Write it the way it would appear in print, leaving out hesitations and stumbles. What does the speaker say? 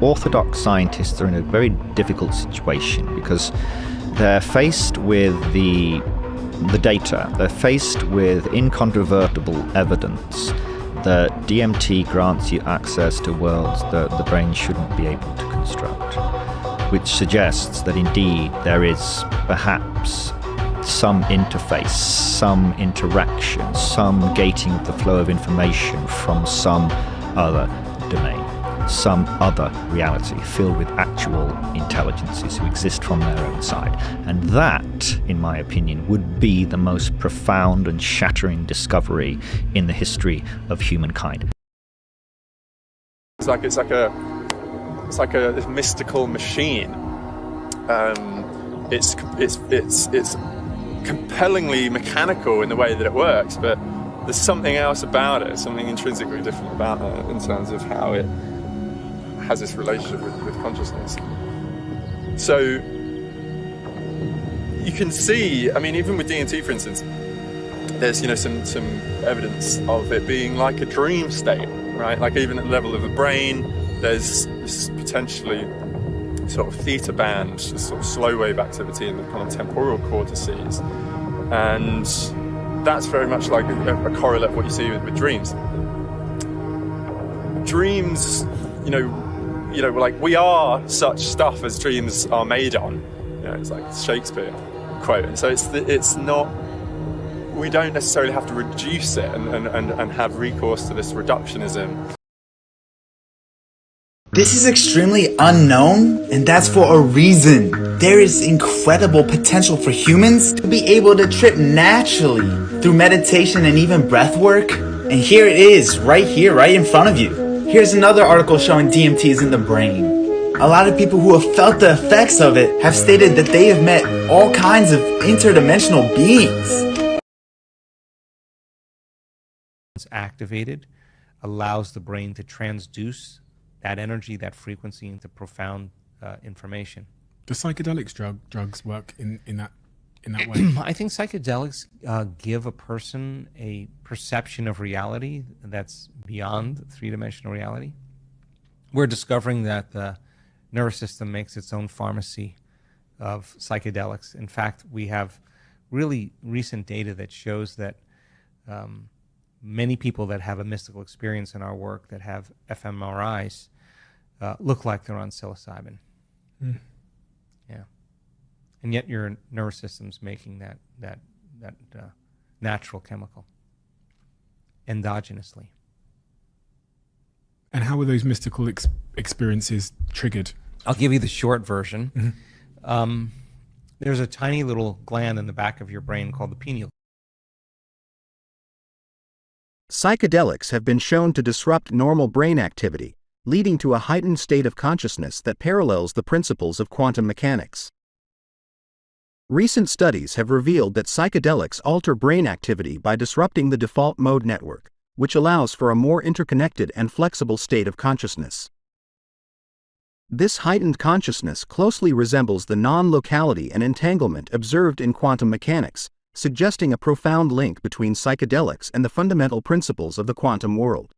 Orthodox scientists are in a very difficult situation because they're faced with the data, they're faced with incontrovertible evidence that DMT grants you access to worlds that the brain shouldn't be able to construct, which suggests that indeed there is perhaps some interface, some interaction, some gating of the flow of information from some other domain, some other reality filled with actual intelligences who exist from their own side. And that, in my opinion, would be the most profound and shattering discovery in the history of humankind. It's like a mystical machine. It's compellingly mechanical in the way that it works, but there's something else about it, something intrinsically different about it in terms of how it has this relationship with consciousness. So you can see, I mean, even with DMT, for instance, there's some evidence of it being like a dream state, right? Like even at the level of the brain, there's this potentially sort of theta band, this sort of slow wave activity in the kind of temporal cortices, and that's very much like a correlate of what you see with dreams. Dreams, like we are such stuff as dreams are made on. It's like Shakespeare quote, and so it's not. We don't necessarily have to reduce it and have recourse to this reductionism. This is extremely unknown, and that's for a reason. There is incredible potential for humans to be able to trip naturally through meditation and even breath work. And here it is, right here, right in front of you. Here's another article showing DMT is in the brain. A lot of people who have felt the effects of it have stated that they have met all kinds of interdimensional beings. It's activated, allows the brain to transduce that energy, that frequency into profound information. Do psychedelics drugs work in that way? I think psychedelics give a person a perception of reality that's beyond three-dimensional reality. We're discovering that the nervous system makes its own pharmacy of psychedelics. In fact, we have really recent data that shows that many people that have a mystical experience in our work that have fMRIs look like they're on psilocybin. Mm. Yeah, and yet your nervous system's making that natural chemical endogenously. And how were those mystical experiences triggered? I'll give you the short version. Mm-hmm. There's a tiny little gland in the back of your brain called the pineal. Psychedelics have been shown to disrupt normal brain activity, leading to a heightened state of consciousness that parallels the principles of quantum mechanics. Recent studies have revealed that psychedelics alter brain activity by disrupting the default mode network, which allows for a more interconnected and flexible state of consciousness. This heightened consciousness closely resembles the non-locality and entanglement observed in quantum mechanics, suggesting a profound link between psychedelics and the fundamental principles of the quantum world.